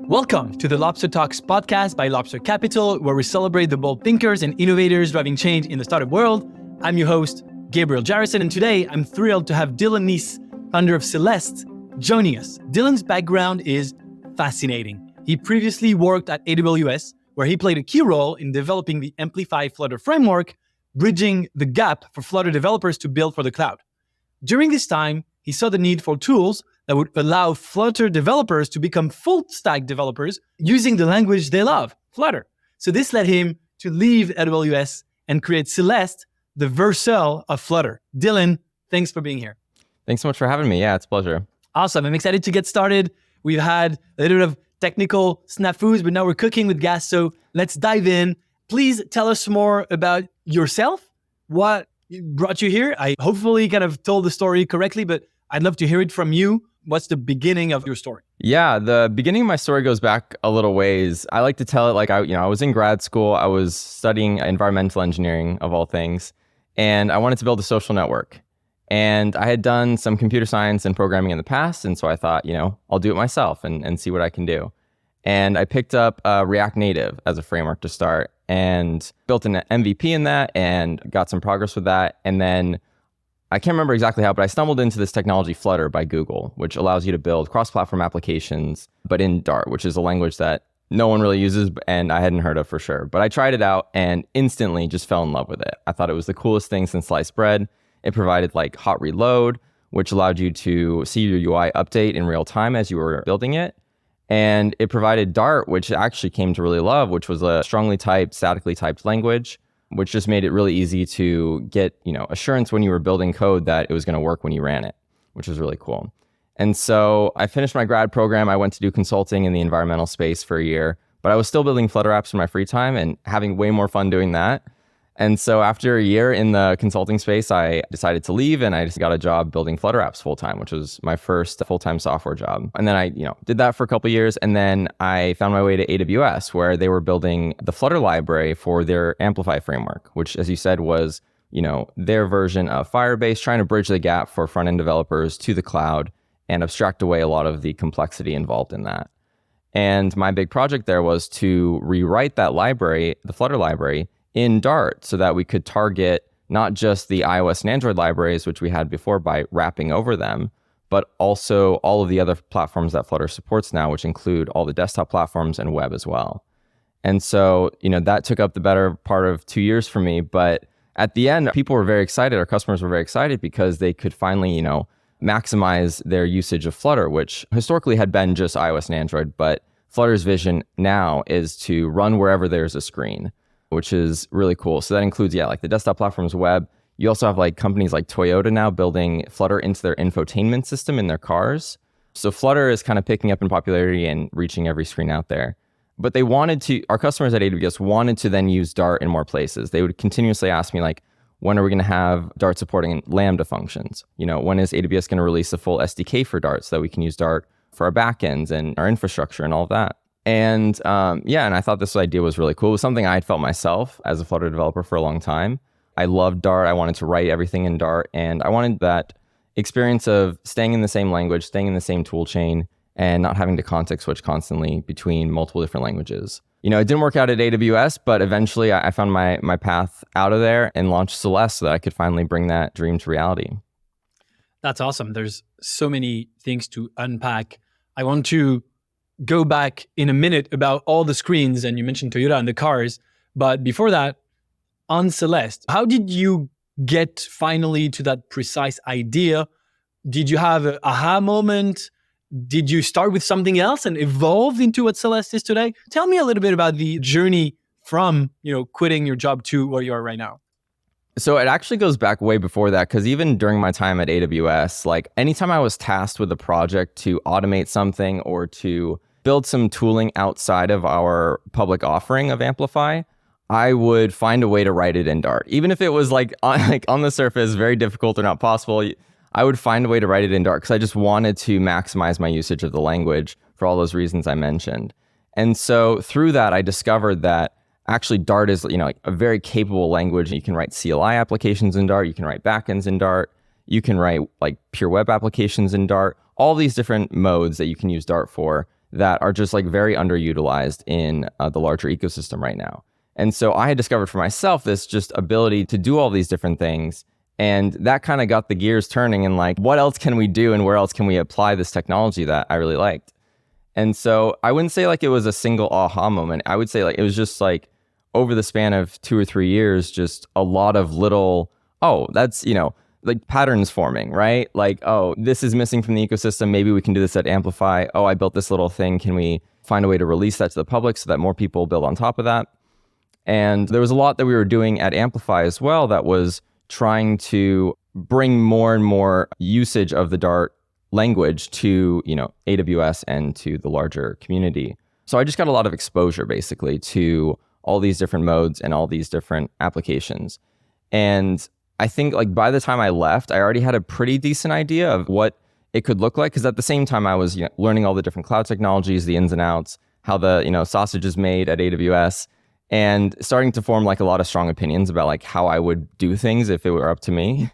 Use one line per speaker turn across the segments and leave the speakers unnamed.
Welcome to the Lobster Talks Podcast by Lobster Capital, where we celebrate the bold thinkers and innovators driving change in the startup world. I'm your host, Gabriel Jarrison, and today I'm thrilled to have Dillon Nys, founder of Celest, joining us. Dillon's background is fascinating. He previously worked at AWS, where he played a key role in developing the Amplify Flutter framework, bridging the gap for Flutter developers to build for the cloud. During this time, he saw the need for tools that would allow Flutter developers to become full-stack developers using the language they love, Flutter. So this led him to leave AWS and create Celest, the Vercel of Flutter. Dillon, thanks for being here.
Thanks so much for having me. Yeah, it's a pleasure.
Awesome. I'm excited to get started. We've had a little bit of technical snafus, but now we're cooking with gas. So let's dive in. Please tell us more about yourself. What brought you here? I hopefully kind of told the story correctly, but I'd love to hear it from you. What's the beginning of your story?
Yeah, the beginning of my story goes back a little ways. I like to tell it like I was in grad school. I was studying environmental engineering of all things, and I wanted to build a social network. And I had done some computer science and programming in the past, and so I thought, I'll do it myself and see what I can do. And I picked up React Native as a framework to start and built an MVP in that and got some progress with that. And then I can't remember exactly how, but I stumbled into this technology Flutter by Google, which allows you to build cross-platform applications, but in Dart, which is a language that no one really uses and I hadn't heard of for sure. But I tried it out and instantly just fell in love with it. I thought it was the coolest thing since sliced bread. It provided like hot reload, which allowed you to see your UI update in real time as you were building it. And it provided Dart, which I actually came to really love, which was a strongly typed, statically typed language, which just made it really easy to get, assurance when you were building code that it was going to work when you ran it, which was really cool. And so I finished my grad program. I went to do consulting in the environmental space for a year, but I was still building Flutter apps in my free time and having way more fun doing that. And so after a year in the consulting space, I decided to leave and I just got a job building Flutter apps full time, which was my first full-time software job. And then I, did that for a couple of years. And then I found my way to AWS, where they were building the Flutter library for their Amplify framework, which, as you said, was, their version of Firebase, trying to bridge the gap for front-end developers to the cloud and abstract away a lot of the complexity involved in that. And my big project there was to rewrite that library, the Flutter library, in Dart so that we could target not just the iOS and Android libraries, which we had before by wrapping over them, but also all of the other platforms that Flutter supports now, which include all the desktop platforms and web as well. And so, that took up the better part of 2 years for me. But at the end, people were very excited. Our customers were very excited because they could finally, maximize their usage of Flutter, which historically had been just iOS and Android. But Flutter's vision now is to run wherever there's a screen, which is really cool. So that includes, like the desktop platforms, web. You also have companies like Toyota now building Flutter into their infotainment system in their cars. So Flutter is kind of picking up in popularity and reaching every screen out there. But our customers at AWS wanted to then use Dart in more places. They would continuously ask me when are we going to have Dart supporting Lambda functions? When is AWS going to release a full SDK for Dart so that we can use Dart for our backends and our infrastructure and all of that? And and I thought this idea was really cool. It was something I had felt myself as a Flutter developer for a long time. I loved Dart. I wanted to write everything in Dart. And I wanted that experience of staying in the same language, staying in the same tool chain, and not having to context switch constantly between multiple different languages. It didn't work out at AWS, but eventually I found my path out of there and launched Celest so that I could finally bring that dream to reality.
That's awesome. There's so many things to unpack. I want to go back in a minute about all the screens, and you mentioned Toyota and the cars. But before that, on Celest, how did you get finally to that precise idea? Did you have an aha moment? Did you start with something else and evolve into what Celest is today? Tell me a little bit about the journey from, quitting your job to where you are right now.
So it actually goes back way before that, because even during my time at AWS, anytime I was tasked with a project to automate something or to build some tooling outside of our public offering of Amplify, I would find a way to write it in Dart. Even if it was on the surface, very difficult or not possible, I would find a way to write it in Dart because I just wanted to maximize my usage of the language for all those reasons I mentioned. And so through that, I discovered that actually Dart is, a very capable language. You can write CLI applications in Dart. You can write backends in Dart. You can write pure web applications in Dart. All these different modes that you can use Dart for that are just like very underutilized in the larger ecosystem right now. And so I had discovered for myself this just ability to do all these different things. And that kind of got the gears turning and like, what else can we do and where else can we apply this technology that I really liked? And so I wouldn't say like it was a single aha moment. I would say like it was just like over the span of 2 or 3 years, just a lot of little, oh, that's, like patterns forming, right? Like, oh, this is missing from the ecosystem. Maybe we can do this at Amplify. Oh, I built this little thing. Can we find a way to release that to the public so that more people build on top of that? And there was a lot that we were doing at Amplify as well that was trying to bring more and more usage of the Dart language to, AWS and to the larger community. So I just got a lot of exposure basically to all these different modes and all these different applications. And I think like by the time I left, I already had a pretty decent idea of what it could look like. Because at the same time, I was learning all the different cloud technologies, the ins and outs, how the sausage is made at AWS, and starting to form like a lot of strong opinions about like how I would do things if it were up to me,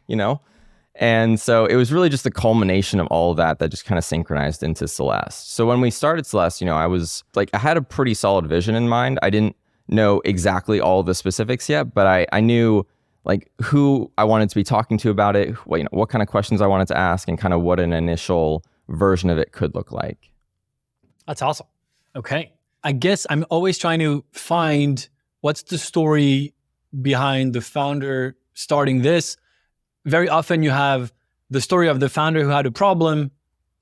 And so it was really just the culmination of all of that just kind of synchronized into Celest. So when we started Celest, I was like, I had a pretty solid vision in mind. I didn't know exactly all the specifics yet, but I knew like who I wanted to be talking to about it, what kind of questions I wanted to ask, and kind of what an initial version of it could look like.
That's awesome. Okay. I guess I'm always trying to find what's the story behind the founder starting this. Very often you have the story of the founder who had a problem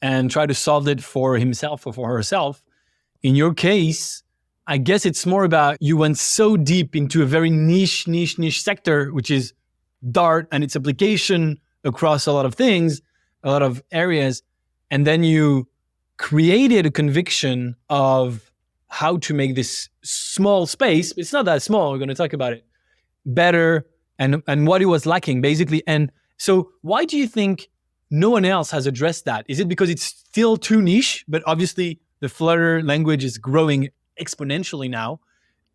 and try to solve it for himself or for herself. In your case, I guess it's more about you went so deep into a very niche sector, which is Dart and its application across a lot of things, a lot of areas. And then you created a conviction of how to make this small space, it's not that small, we're going to talk about it, better and what it was lacking basically. And so why do you think no one else has addressed that? Is it because it's still too niche, but obviously the Flutter language is growing exponentially now?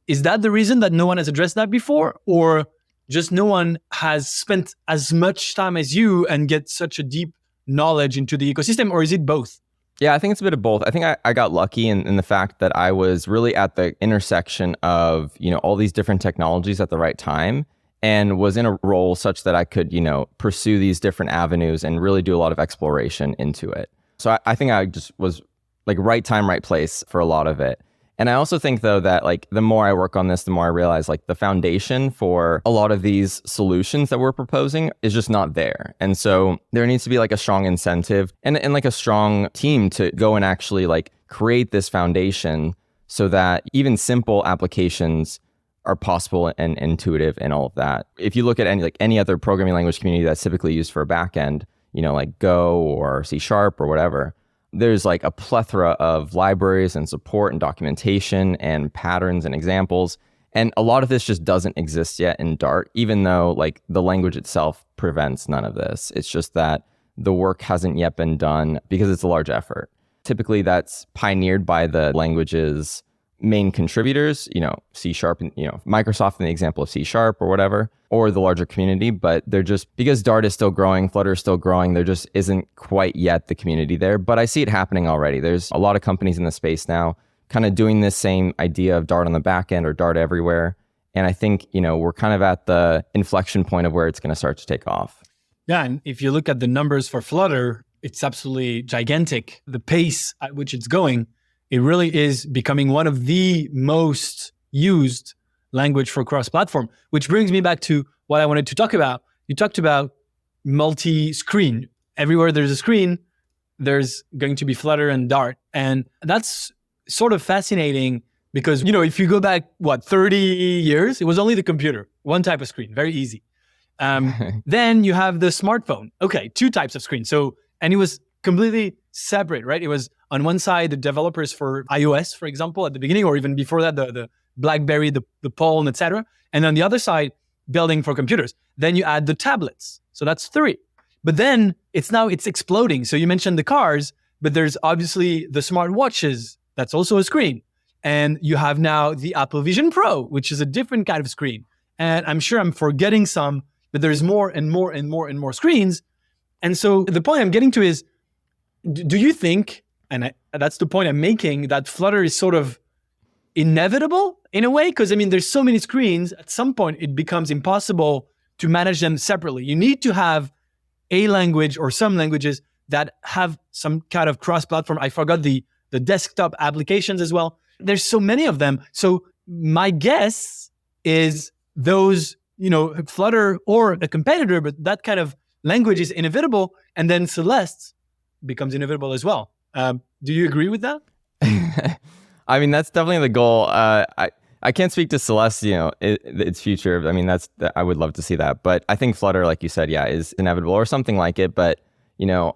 Is that the reason that no one has addressed that before? Or just no one has spent as much time as you and get such a deep knowledge into the ecosystem? Or is it both?
Yeah, I think it's a bit of both. I think I got lucky in the fact that I was really at the intersection of, all these different technologies at the right time, and was in a role such that I could, pursue these different avenues and really do a lot of exploration into it. So I think I just was like right time, right place for a lot of it. And I also think though that like the more I work on this, the more I realize like the foundation for a lot of these solutions that we're proposing is just not there. And so there needs to be like a strong incentive and like a strong team to go and actually like create this foundation so that even simple applications are possible and intuitive and all of that. If you look at any other programming language community that's typically used for a backend, like Go or C# or whatever, there's like a plethora of libraries and support and documentation and patterns and examples. And a lot of this just doesn't exist yet in Dart, even though like the language itself prevents none of this. It's just that the work hasn't yet been done because it's a large effort. Typically that's pioneered by the language's main contributors, C#, Microsoft in the example of C# or whatever, or the larger community, but they're just, because Dart is still growing, Flutter is still growing, there just isn't quite yet the community there. But I see it happening already. There's a lot of companies in the space now kind of doing this same idea of Dart on the back end or Dart everywhere. And I think, we're kind of at the inflection point of where it's going to start to take off.
Yeah, and if you look at the numbers for Flutter, it's absolutely gigantic. The pace at which it's going, it really is becoming one of the most used language for cross-platform, which brings me back to what I wanted to talk about. You talked about multi-screen. Everywhere there's a screen, there's going to be Flutter and Dart. And that's sort of fascinating because, if you go back, 30 years, it was only the computer, one type of screen, very easy. Then you have the smartphone. Okay, two types of screens. And it was completely separate, right? It was on one side, the developers for iOS, for example, at the beginning, or even before that, the BlackBerry, the Palm, etc. And on the other side, building for computers. Then you add the tablets. So that's 3. But then it's exploding. So you mentioned the cars, but there's obviously the smartwatches. That's also a screen. And you have now the Apple Vision Pro, which is a different kind of screen. And I'm sure I'm forgetting some, but there's more and more screens. And so the point I'm getting to is, do you think And that's the point I'm making, that Flutter is sort of inevitable in a way, because I mean, there's so many screens, at some point it becomes impossible to manage them separately. You need to have a language or some languages that have some kind of cross-platform. I forgot the desktop applications as well. There's so many of them. So my guess is those, Flutter or a competitor, but that kind of language is inevitable. And then Celeste becomes inevitable as well. Do you agree with that?
I mean, that's definitely the goal. I can't speak to Celeste, its future. I mean, I would love to see that. But I think Flutter, like you said, is inevitable or something like it. But,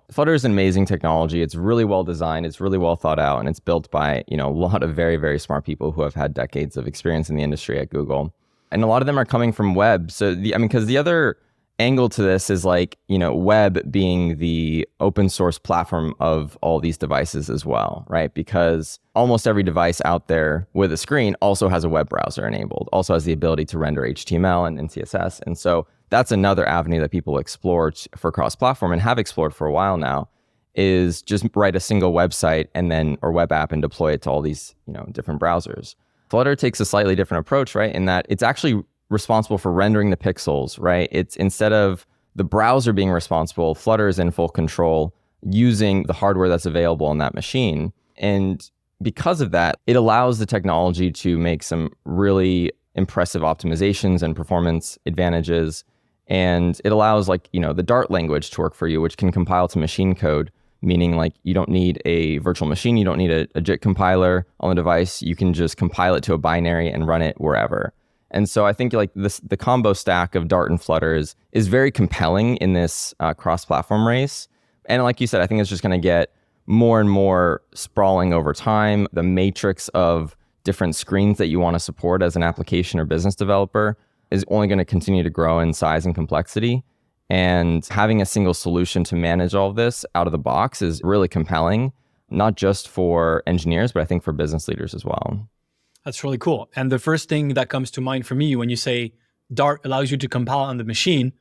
Flutter is an amazing technology. It's really well designed. It's really well thought out. And it's built by, a lot of very, very smart people who have had decades of experience in the industry at Google. And a lot of them are coming from web. So, because the other angle to this is web being the open source platform of all these devices as well, right? Because almost every device out there with a screen also has a web browser enabled, also has the ability to render HTML and CSS. And so that's another avenue that people explore for cross-platform and have explored for a while now, is just write a single website or web app and deploy it to all these, different browsers. Flutter takes a slightly different approach, right? In that it's actually responsible for rendering the pixels, right? It's instead of the browser being responsible, Flutter is in full control using the hardware that's available on that machine. And because of that, it allows the technology to make some really impressive optimizations and performance advantages. And it allows the Dart language to work for you, which can compile to machine code, meaning you don't need a virtual machine, you don't need a JIT compiler on the device. You can just compile it to a binary and run it wherever. And so I think the combo stack of Dart and Flutter is very compelling in this cross-platform race. And like you said, I think it's just going to get more and more sprawling over time. The matrix of different screens that you want to support as an application or business developer is only going to continue to grow in size and complexity. And having a single solution to manage all of this out of the box is really compelling, not just for engineers, but I think for business leaders as well.
That's really cool. And the first thing that comes to mind for me when you say Dart allows you to compile on the machine,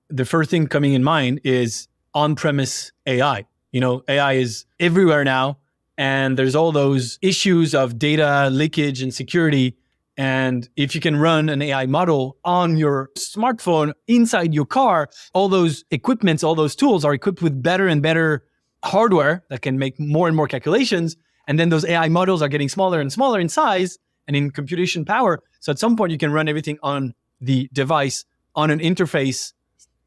the first thing coming in mind is on-premise AI. AI is everywhere now, and there's all those issues of data leakage and security. And if you can run an AI model on your smartphone inside your car, all those equipments, all those tools are equipped with better and better hardware that can make more and more calculations. And then those AI models are getting smaller and smaller in size and in computation power. So at some point you can run everything on the device on an interface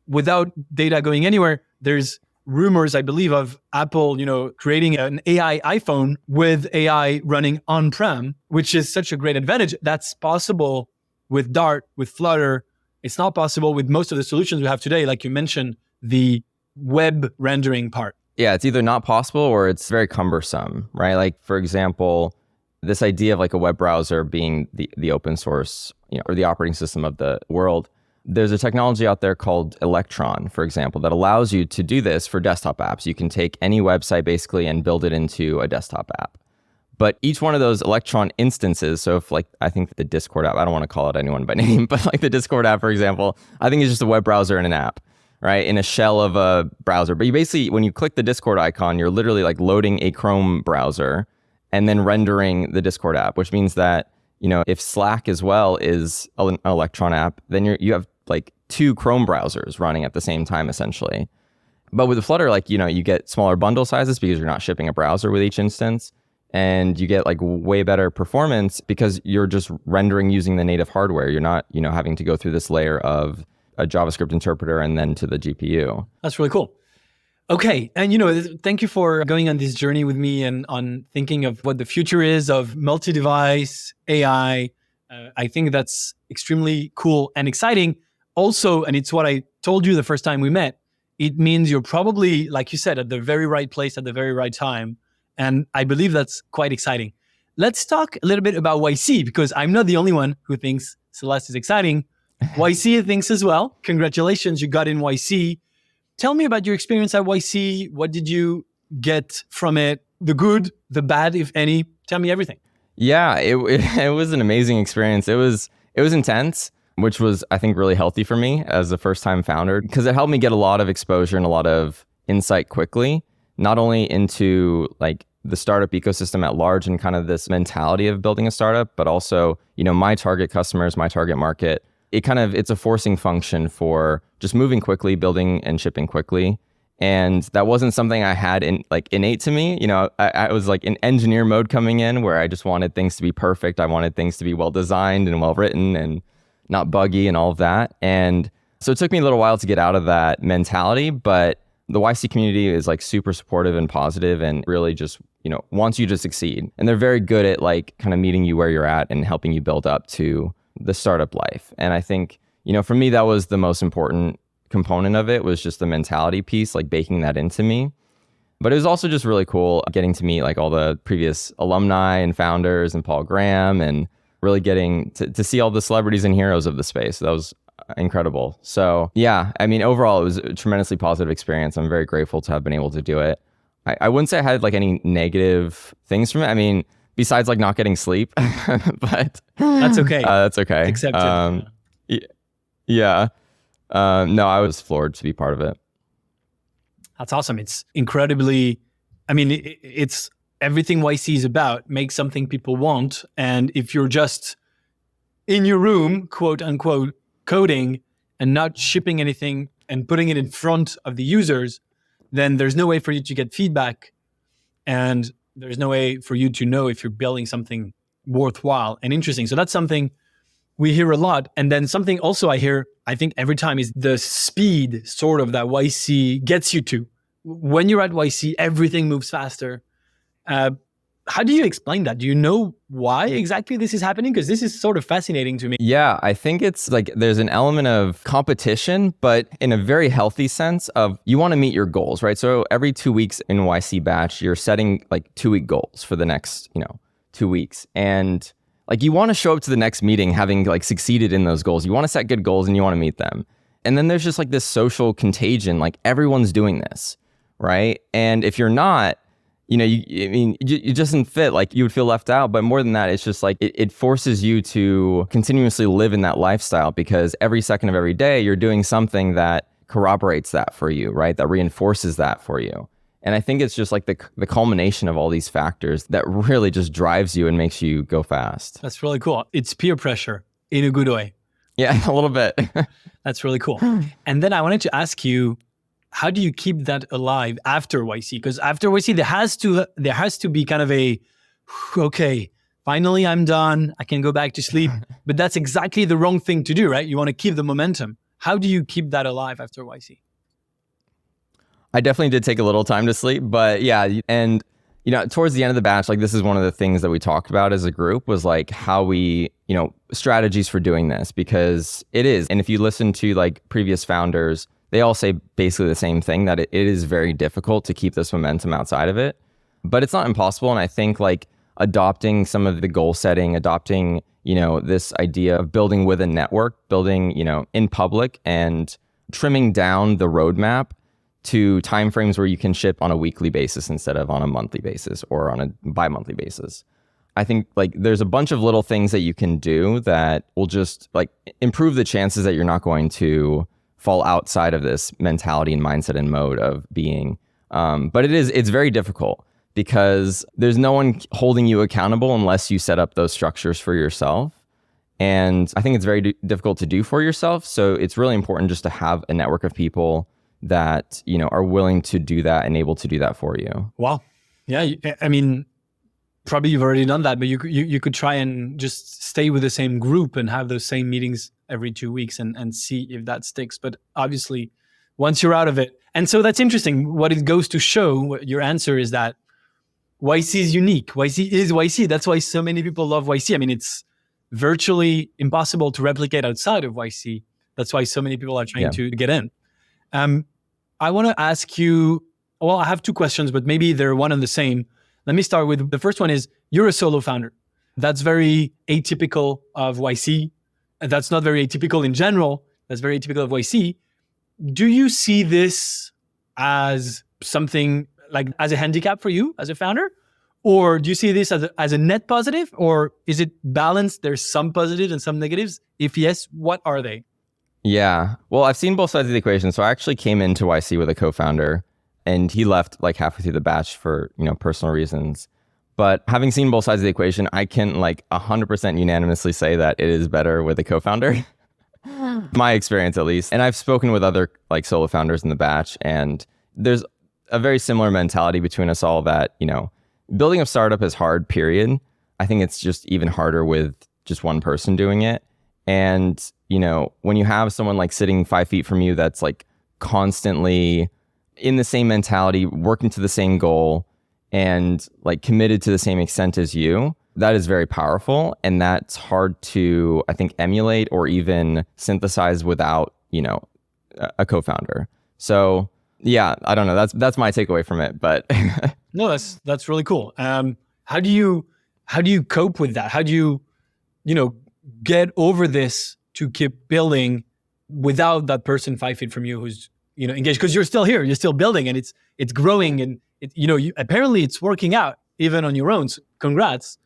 without data going anywhere. There's rumors, I believe, of Apple, creating an AI iPhone with AI running on-prem, which is such a great advantage. That's possible with Dart, with Flutter. It's not possible with most of the solutions we have today. Like you mentioned, the web rendering part.
Yeah, it's either not possible or it's very cumbersome, right? For example, this idea of a web browser being the open source, or the operating system of the world. There's a technology out there called Electron, for example, that allows you to do this for desktop apps. You can take any website basically and build it into a desktop app. But each one of those Electron instances, so if I think the Discord app, I don't want to call it anyone by name, but the Discord app, for example, I think it's just a web browser and an app, right? In a shell of a browser. But you basically, when you click the Discord icon, you're literally loading a Chrome browser and then rendering the Discord app, which means that, if Slack as well is an Electron app, then you have two Chrome browsers running at the same time, essentially. But with the Flutter, you get smaller bundle sizes because you're not shipping a browser with each instance. And you get way better performance because you're just rendering using the native hardware. You're not, having to go through this layer of a JavaScript interpreter and then to the GPU.
That's really cool. Okay. And, thank you for going on this journey with me and on thinking of what the future is of multi-device AI. I think that's extremely cool and exciting. Also, and it's what I told you the first time we met, it means you're probably, like you said, at the very right place at the very right time. And I believe that's quite exciting. Let's talk a little bit about YC, because I'm not the only one who thinks Celeste is exciting. YC thinks as well. Congratulations, you got in YC. Tell me about your experience at YC. What did you get from it? The good, the bad, if any? Tell me everything.
Yeah, it was an amazing experience. It was intense, which was, I think, really healthy for me as a first-time founder, because it helped me get a lot of exposure and a lot of insight quickly, not only into the startup ecosystem at large and kind of this mentality of building a startup, but also, my target customers, my target market, it's a forcing function for just moving quickly, building and shipping quickly. And that wasn't something I had innate to me. I was like in engineer mode coming in where I just wanted things to be perfect. I wanted things to be well designed and well written and not buggy and all of that. And so it took me a little while to get out of that mentality, but the YC community is like super supportive and positive and really just, wants you to succeed. And they're very good at like kind of meeting you where you're at and helping you build up to the startup life. And I think, for me, that was the most important component of it, was just the mentality piece, like baking that into me. But it was also just really cool getting to meet like all the previous alumni and founders and Paul Graham, and really getting to see all the celebrities and heroes of the space. That was incredible. So yeah, I mean, overall, it was a tremendously positive experience. I'm very grateful to have been able to do it. I wouldn't say I had like any negative things from it. I mean, besides like not getting sleep, but
that's okay.
That's okay.
Accepted.
Yeah. No, I was floored to be part of it.
That's awesome. It's incredibly, it's everything YC is about, make something people want. And if you're just in your room, quote unquote, coding and not shipping anything and putting it in front of the users, then there's no way for you to get feedback. And there's no way for you to know if you're building something worthwhile and interesting. So that's something we hear a lot. And then something also I hear, I think every time, is the speed sort of that YC gets you to. When you're at YC, everything moves faster. How do you explain that? Do you know why exactly this is happening? Because this is sort of fascinating to me.
Yeah, I think it's like there's an element of competition, but in a very healthy sense of you want to meet your goals, right? So every 2 weeks in YC batch, you're setting like 2-week goals for the next, 2 weeks. And like you want to show up to the next meeting having like succeeded in those goals. You want to set good goals and you want to meet them. And then there's just like this social contagion, like everyone's doing this, right? And if you're not, it doesn't fit, like you would feel left out. But more than that, it's just like it forces you to continuously live in that lifestyle, because every second of every day you're doing something that corroborates that for you, right? That reinforces that for you. And I think it's just like the culmination of all these factors that really just drives you and makes you go fast.
That's really cool. It's peer pressure in a good way.
Yeah, a little bit.
That's really cool. And then I wanted to ask you, how do you keep that alive after YC? Because after YC, there has to be kind of a, okay, finally I'm done. I can go back to sleep. But that's exactly the wrong thing to do, right? You want to keep the momentum. How do you keep that alive after YC?
I definitely did take a little time to sleep, but yeah. And, towards the end of the batch, like this is one of the things that we talked about as a group, was like how we, strategies for doing this, because it is. And if you listen to like previous founders, they all say basically the same thing, that it is very difficult to keep this momentum outside of it, but it's not impossible. And I think like adopting some of the goal setting, adopting, this idea of building with a network, building, in public, and trimming down the roadmap to timeframes where you can ship on a weekly basis instead of on a monthly basis or on a bi-monthly basis. I think like there's a bunch of little things that you can do that will just like improve the chances that you're not going to fall outside of this mentality and mindset and mode of being. But it's very difficult, because there's no one holding you accountable unless you set up those structures for yourself. And I think it's very difficult to do for yourself. So it's really important just to have a network of people that, are willing to do that and able to do that for you.
Wow. Yeah. I mean, probably you've already done that, but you could try and just stay with the same group and have those same meetings every 2 weeks and see if that sticks. But obviously, once you're out of it. And so that's interesting. What it goes to show, your answer is that YC is unique. YC is YC. That's why so many people love YC. I mean, it's virtually impossible to replicate outside of YC. That's why so many people are trying to get in. I want to ask you, well, I have 2 questions, but maybe they're one and the same. Let me start with the first one is, you're a solo founder. That's very atypical of YC. That's not very atypical in general. That's very atypical of YC. Do you see this as something like as a handicap for you as a founder? Or do you see this as a net positive? Or is it balanced? There's some positives and some negatives? If yes, what are they?
Yeah. Well, I've seen both sides of the equation. So I actually came into YC with a co-founder, and he left like halfway through the batch for, personal reasons. But having seen both sides of the equation, I can like 100% unanimously say that it is better with a co-founder. My experience, at least. And I've spoken with other like solo founders in the batch, and there's a very similar mentality between us all that, building a startup is hard, period. I think it's just even harder with just one person doing it. And, when you have someone like sitting 5 feet from you that's like constantly in the same mentality, working to the same goal, and like committed to the same extent as you, that is very powerful. And that's hard to, I think, emulate or even synthesize without, a co-founder. So yeah, I don't know. That's my takeaway from it. But
no, that's really cool. How do you cope with that? How do you, get over this to keep building without that person 5 feet from you who's, engaged? Because you're still here, you're still building, and it's growing, and apparently it's working out even on your own. So congrats.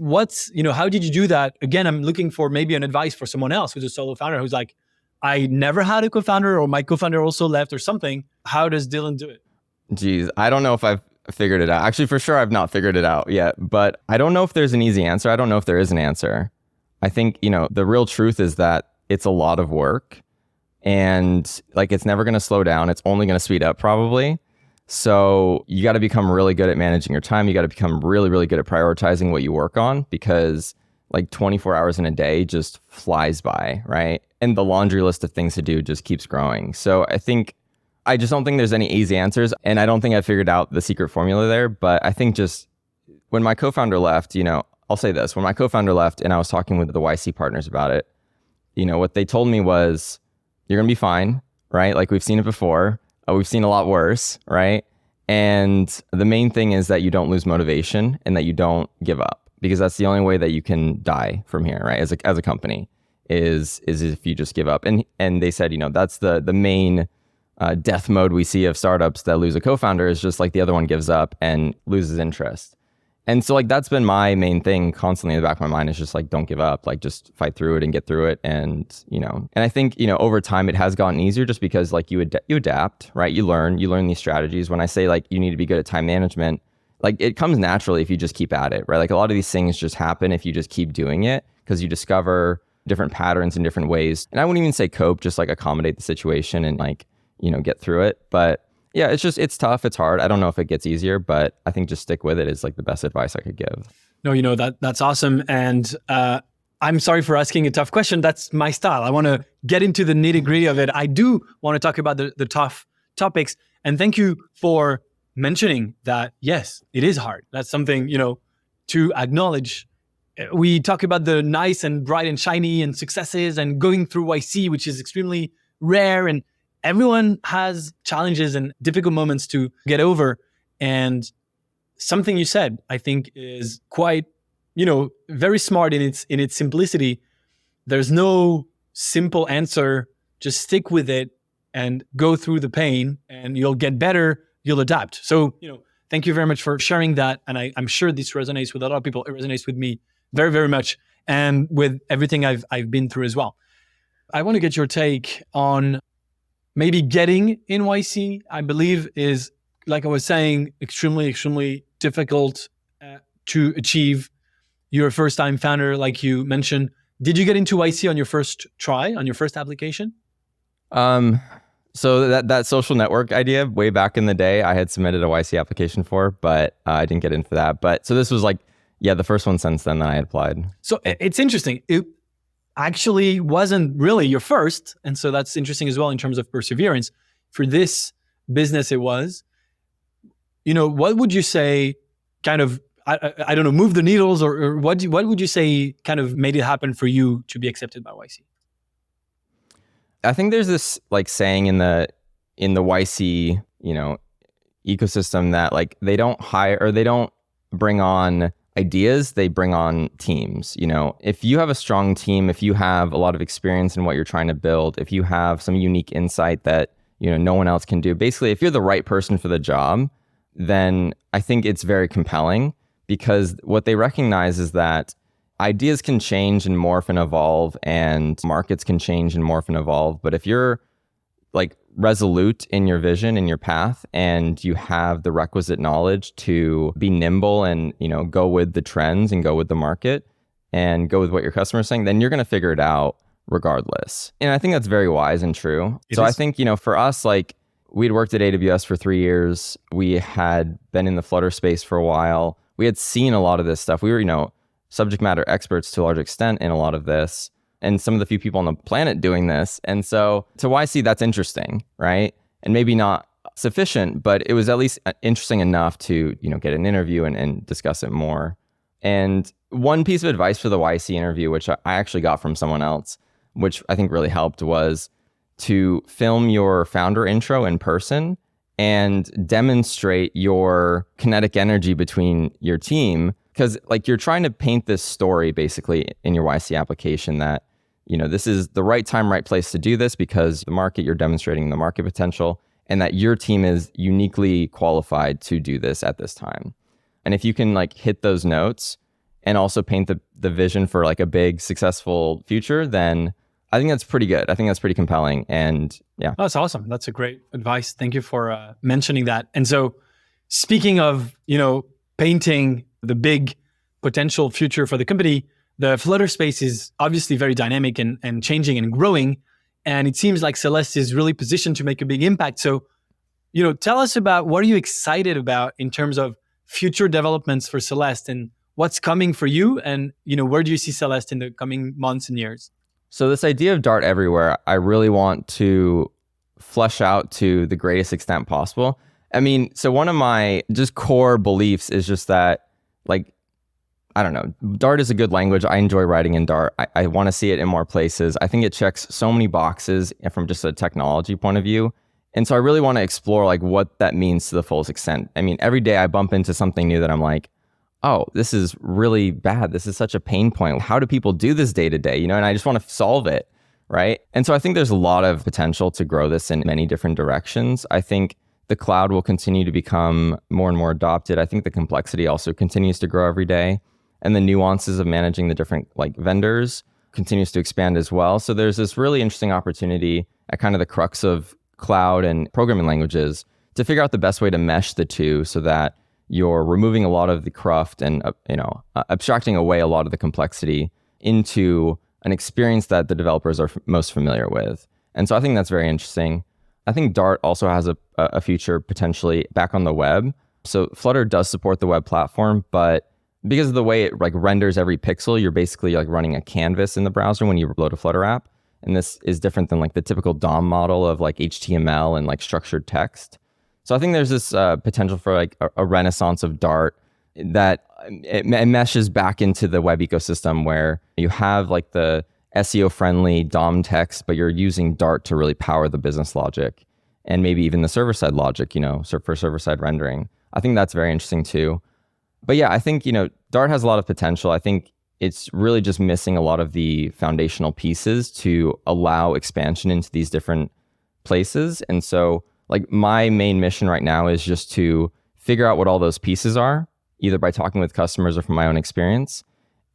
How did you do that? Again, I'm looking for maybe an advice for someone else who's a solo founder who's like, I never had a co-founder, or my co-founder also left or something. How does Dillon do it?
Geez, I don't know if I've figured it out. Actually, for sure, I've not figured it out yet, but I don't know if there's an easy answer. I don't know if there is an answer. I think, the real truth is that it's a lot of work, and like, it's never going to slow down. It's only going to speed up probably. So you got to become really good at managing your time. You got to become really, really good at prioritizing what you work on, because like 24 hours in a day just flies by, right? And the laundry list of things to do just keeps growing. So I just don't think there's any easy answers. And I don't think I figured out the secret formula there. But I think just when my co-founder left, I'll say this, when my co-founder left and I was talking with the YC partners about it, what they told me was, you're going to be fine, right? Like, we've seen it before. We've seen a lot worse, right? And the main thing is that you don't lose motivation and that you don't give up, because that's the only way that you can die from here, right? As a company is if you just give up. And they said, that's the main death mode we see of startups that lose a co-founder, is just like the other one gives up and loses interest. And so like, that's been my main thing constantly in the back of my mind, is just like, don't give up, like just fight through it and get through it. And, and I think, over time it has gotten easier, just because like you adapt, right? You learn these strategies. When I say like, you need to be good at time management, like it comes naturally if you just keep at it, right? Like a lot of these things just happen if you just keep doing it, because you discover different patterns in different ways. And I wouldn't even say cope, just like accommodate the situation and like, get through it. But yeah, it's tough. It's hard. I don't know if it gets easier, but I think just stick with it is like the best advice I could give.
No, that's awesome. And I'm sorry for asking a tough question. That's my style. I want to get into the nitty gritty of it. I do want to talk about the tough topics. And thank you for mentioning that. Yes, it is hard. That's something, to acknowledge. We talk about the nice and bright and shiny and successes and going through YC, which is extremely rare, and everyone has challenges and difficult moments to get over. And something you said, I think, is quite, very smart in its simplicity. There's no simple answer. Just stick with it and go through the pain, and you'll get better. You'll adapt. So, thank you very much for sharing that. And I'm sure this resonates with a lot of people. It resonates with me very, very much, and with everything I've been through as well. I want to get your take on maybe getting in YC. I believe is, like I was saying, extremely, extremely difficult to achieve. You're a first-time founder, like you mentioned. Did you get into YC on your first try, on your first application?
So that social network idea, way back in the day, I had submitted a YC application for, but I didn't get into that. But so this was like, the first one since then that I had applied.
So it's interesting. It actually wasn't really your first. And so that's interesting as well in terms of perseverance. For this business, it was. What would you say kind of, I don't know, move the needles, or what would you say kind of made it happen for you to be accepted by YC?
I think there's this like saying in the YC, ecosystem that like they don't hire, or they don't bring on ideas, they bring on teams. If you have a strong team, if you have a lot of experience in what you're trying to build, if you have some unique insight that, no one else can do, basically, if you're the right person for the job, then I think it's very compelling, because what they recognize is that ideas can change and morph and evolve, and markets can change and morph and evolve. But if you're like resolute in your vision, in your path, and you have the requisite knowledge to be nimble and, go with the trends and go with the market and go with what your customer is saying, then you're going to figure it out regardless. And I think that's very wise and true. I think, for us, like, we'd worked at AWS for 3 years. We had been in the Flutter space for a while. We had seen a lot of this stuff. We were, subject matter experts to a large extent in a lot of this, and some of the few people on the planet doing this. And so to YC, that's interesting, right? And maybe not sufficient, but it was at least interesting enough to, get an interview and discuss it more. And one piece of advice for the YC interview, which I actually got from someone else, which I think really helped, was to film your founder intro in person and demonstrate your kinetic energy between your team. Because like you're trying to paint this story basically in your YC application that, this is the right time, right place to do this because the market, you're demonstrating the market potential and that your team is uniquely qualified to do this at this time. And if you can like hit those notes and also paint the vision for like a big successful future, then I think that's pretty good. I think that's pretty compelling. And yeah.
That's awesome. That's a great advice. Thank you for mentioning that. And so speaking of, painting the big potential future for the company, the Flutter space is obviously very dynamic and changing and growing. And it seems like Celest is really positioned to make a big impact. So, tell us about what are you excited about in terms of future developments for Celest and what's coming for you? And, where do you see Celest in the coming months and years?
So this idea of Dart everywhere, I really want to flesh out to the greatest extent possible. I mean, so one of my just core beliefs is just that, like, I don't know, Dart is a good language. I enjoy writing in Dart. I want to see it in more places. I think it checks so many boxes from just a technology point of view. And so I really want to explore like what that means to the fullest extent. I mean, every day I bump into something new that I'm like, oh, this is really bad. This is such a pain point. How do people do this day to day? And I just want to solve it, right? And so I think there's a lot of potential to grow this in many different directions. I think the cloud will continue to become more and more adopted. I think the complexity also continues to grow every day. And the nuances of managing the different like vendors continues to expand as well. So there's this really interesting opportunity at kind of the crux of cloud and programming languages to figure out the best way to mesh the two so that you're removing a lot of the cruft and, abstracting away a lot of the complexity into an experience that the developers are most familiar with. And so I think that's very interesting. I think Dart also has a future potentially back on the web. So Flutter does support the web platform, but because of the way it like renders every pixel, you're basically like running a canvas in the browser when you load a Flutter app. And this is different than like the typical DOM model of like HTML and like structured text. So I think there's this potential for like a renaissance of Dart that it meshes back into the web ecosystem where you have like the SEO friendly DOM text, but you're using Dart to really power the business logic and maybe even the server side logic, for server side rendering. I think that's very interesting too. But yeah, I think, Dart has a lot of potential. I think it's really just missing a lot of the foundational pieces to allow expansion into these different places. And so like my main mission right now is just to figure out what all those pieces are, either by talking with customers or from my own experience,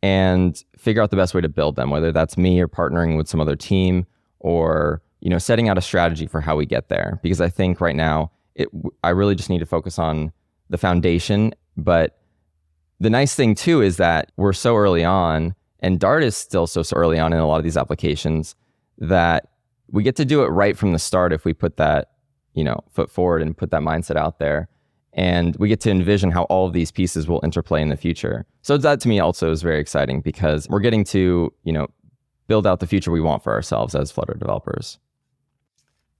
and figure out the best way to build them, whether that's me or partnering with some other team or, setting out a strategy for how we get there. Because I think right now, I really just need to focus on the foundation. But the nice thing too is that we're so early on, and Dart is still so early on in a lot of these applications, that we get to do it right from the start if we put that foot forward and put that mindset out there. And we get to envision how all of these pieces will interplay in the future. So that to me also is very exciting because we're getting to, build out the future we want for ourselves as Flutter developers.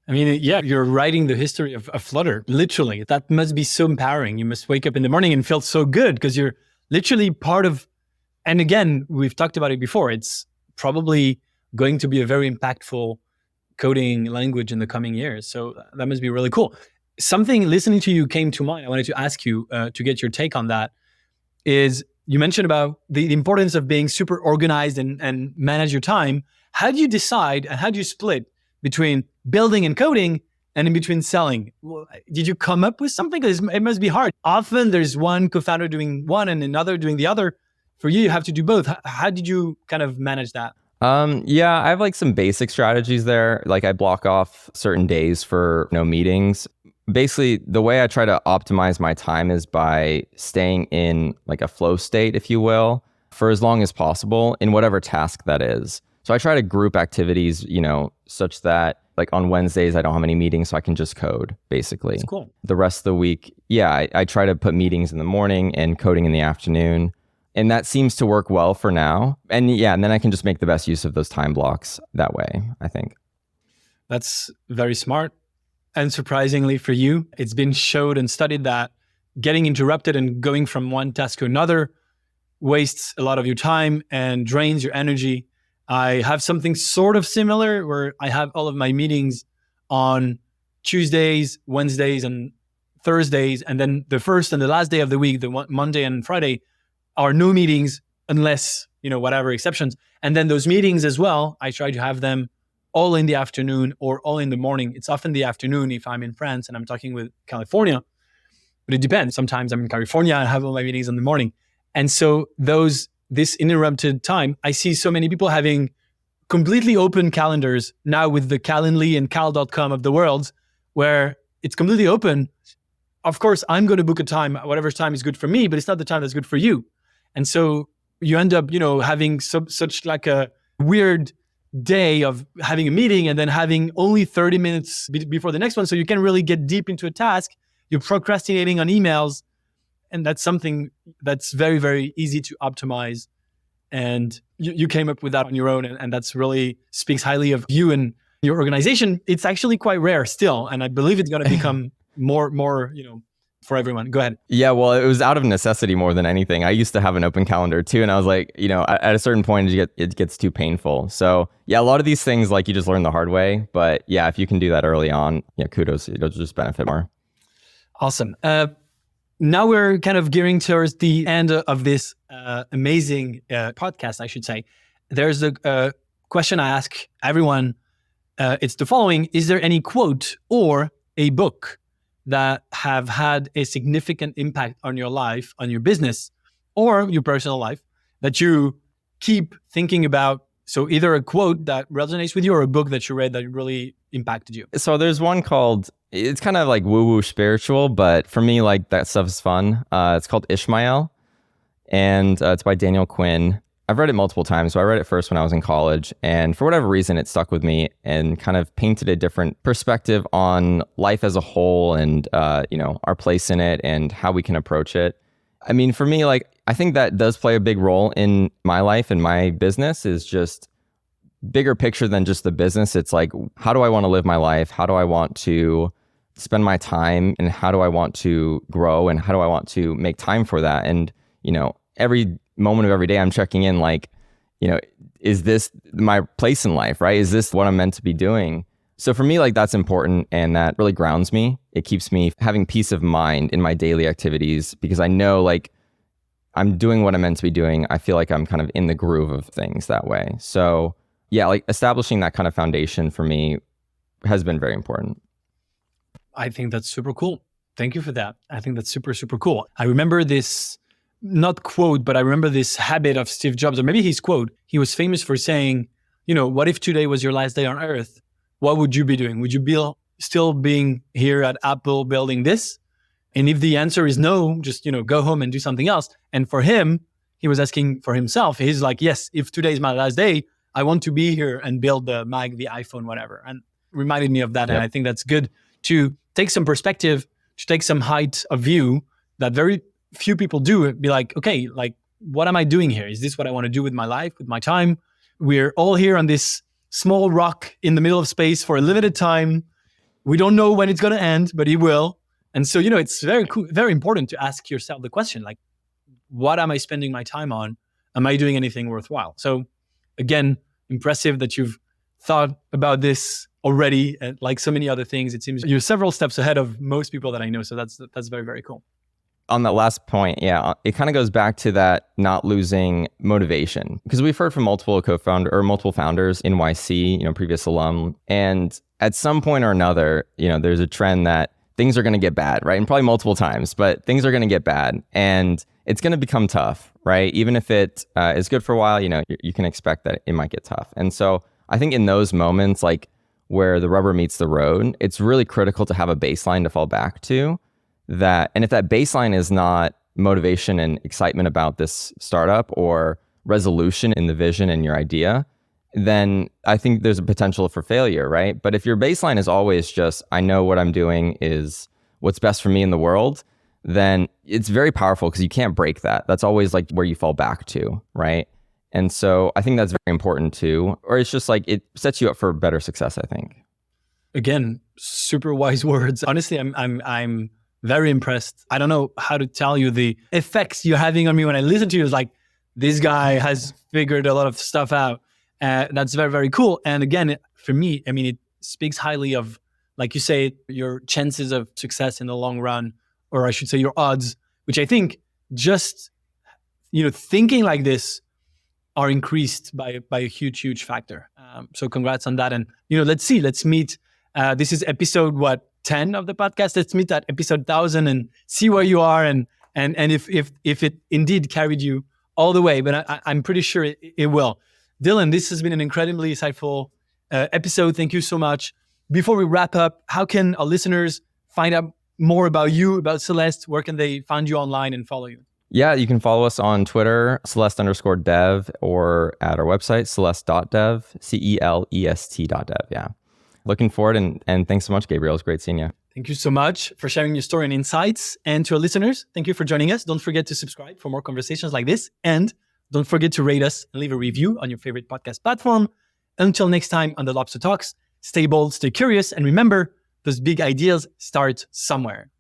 I mean, yeah, you're writing the history of Flutter, literally. That must be so empowering. You must wake up in the morning and feel so good because you're literally part of, and again, we've talked about it before, it's probably going to be a very impactful coding language in the coming years. So that must be really cool. Something listening to you came to mind. I wanted to ask you to get your take on that. Is you mentioned about the importance of being super organized and manage your time. How do you decide and how do you split between building and coding and in between selling? Well, did you come up with something? Because it must be hard. Often there's one co-founder doing one and another doing the other. For you, you have to do both. How did you kind of manage that?
Yeah, I have like some basic strategies there. Like I block off certain days for no meetings. Basically, the way I try to optimize my time is by staying in like a flow state, if you will, for as long as possible in whatever task that is. So I try to group activities, such that like on Wednesdays, I don't have any meetings, so I can just code basically.
That's cool.
The rest of the week, yeah, I try to put meetings in the morning and coding in the afternoon. And that seems to work well for now. And yeah, and then I can just make the best use of those time blocks that way, I think.
That's very smart. And surprisingly for you, it's been showed and studied that getting interrupted and going from one task to another wastes a lot of your time and drains your energy. I have something sort of similar where I have all of my meetings on Tuesdays, Wednesdays, and Thursdays. And then the first and the last day of the week, the Monday and Friday, are no meetings unless, whatever exceptions. And then those meetings as well, I try to have them all in the afternoon or all in the morning. It's often the afternoon if I'm in France and I'm talking with California, but it depends. Sometimes I'm in California, I have all my meetings in the morning. And so this uninterrupted time, I see so many people having completely open calendars now with the Calendly and cal.com of the world, where it's completely open. Of course, I'm going to book a time, whatever time is good for me, but it's not the time that's good for you. And so you end up, having such like a weird day of having a meeting and then having only 30 minutes before the next one. So you can really get deep into a task. You're procrastinating on emails. And that's something that's very, very easy to optimize. And you came up with that on your own. And that's really speaks highly of you and your organization. It's actually quite rare still. And I believe it's going to become more, for everyone. Go ahead.
Yeah, well, it was out of necessity more than anything. I used to have an open calendar too. And I was like, at a certain point, it gets too painful. So yeah, a lot of these things, like you just learn the hard way. But yeah, if you can do that early on, kudos, it'll just benefit more.
Awesome. Now we're kind of gearing towards the end of this amazing podcast, I should say. There's a question I ask everyone. It's the following. Is there any quote or a book that have had a significant impact on your life, on your business, or your personal life that you keep thinking about? So either a quote that resonates with you or a book that you read that really impacted you.
So there's one called, it's kind of like woo-woo spiritual, but for me, like that stuff is fun. It's called Ishmael, and it's by Daniel Quinn. I've read it multiple times. So I read it first when I was in college, and for whatever reason, it stuck with me and kind of painted a different perspective on life as a whole and, our place in it and how we can approach it. I mean, for me, like, I think that does play a big role in my life and my business is just bigger picture than just the business. It's like, how do I want to live my life? How do I want to spend my time? And how do I want to grow? And how do I want to make time for that? And, every moment of every day I'm checking in, like, is this my place in life, right? Is this what I'm meant to be doing? So for me, like, that's important. And that really grounds me. It keeps me having peace of mind in my daily activities because I know, like, I'm doing what I'm meant to be doing. I feel like I'm kind of in the groove of things that way. So yeah, like establishing that kind of foundation for me has been very important.
I think that's super cool. Thank you for that. I think that's super, super cool. I remember this, not quote, but I remember this habit of Steve Jobs, or maybe his quote. He was famous for saying, what if today was your last day on Earth? What would you be doing? Would you be still being here at Apple building this? And if the answer is no, just, go home and do something else. And for him, he was asking for himself. He's like, yes, if today is my last day, I want to be here and build the Mac, the iPhone, whatever. And reminded me of that. Yep. And I think that's good to take some perspective, to take some height of view that very few people do. Be like, okay, like, what am I doing here? Is this what I want to do with my life, with my time? We're all here on this small rock in the middle of space for a limited time. We don't know when it's going to end, but it will. And so, it's very cool, very important to ask yourself the question, like, what am I spending my time on? Am I doing anything worthwhile? So again, impressive that you've thought about this already. And like so many other things, it seems you're several steps ahead of most people that I know. So that's very, very cool.
On that last point, yeah, it kind of goes back to that not losing motivation, because we've heard from multiple founders, NYC, previous alum. And at some point or another, there's a trend that things are going to get bad, right? And probably multiple times, but things are going to get bad and it's going to become tough, right? Even if it is good for a while, you can expect that it might get tough. And so I think in those moments, like where the rubber meets the road, it's really critical to have a baseline to fall back to that. And if that baseline is not motivation and excitement about this startup or resolution in the vision and your idea, then I think there's a potential for failure, right? But if your baseline is always just, I know what I'm doing is what's best for me in the world, then it's very powerful because you can't break that. That's always like where you fall back to, right? And so I think that's very important too. Or it's just like, it sets you up for better success, I think.
Again, super wise words. Honestly, I'm very impressed. I don't know how to tell you the effects you're having on me when I listen to you. It's like, this guy has figured a lot of stuff out. That's very, very cool. And again, for me, I mean, it speaks highly of, like you say, your chances of success in the long run, or I should say your odds, which I think just, thinking like this are increased by a huge, huge factor. So congrats on that. And, let's meet. This is episode, 10 of the podcast. Let's meet at episode 1000 and see where you are and if it indeed carried you all the way. But I'm pretty sure it will. Dillon, this has been an incredibly insightful episode. Thank you so much. Before we wrap up, how can our listeners find out more about you, about Celest? Where can they find you online and follow you?
Yeah, you can follow us on Twitter, Celest_dev, or at our website, celest.dev, CELEST.dev. Yeah. Looking forward and thanks so much, Gabriel. It's great seeing you.
Thank you so much for sharing your story and insights. And to our listeners, thank you for joining us. Don't forget to subscribe for more conversations like this. And don't forget to rate us and leave a review on your favorite podcast platform. Until next time on the Lobster Talks, stay bold, stay curious, and remember, those big ideas start somewhere.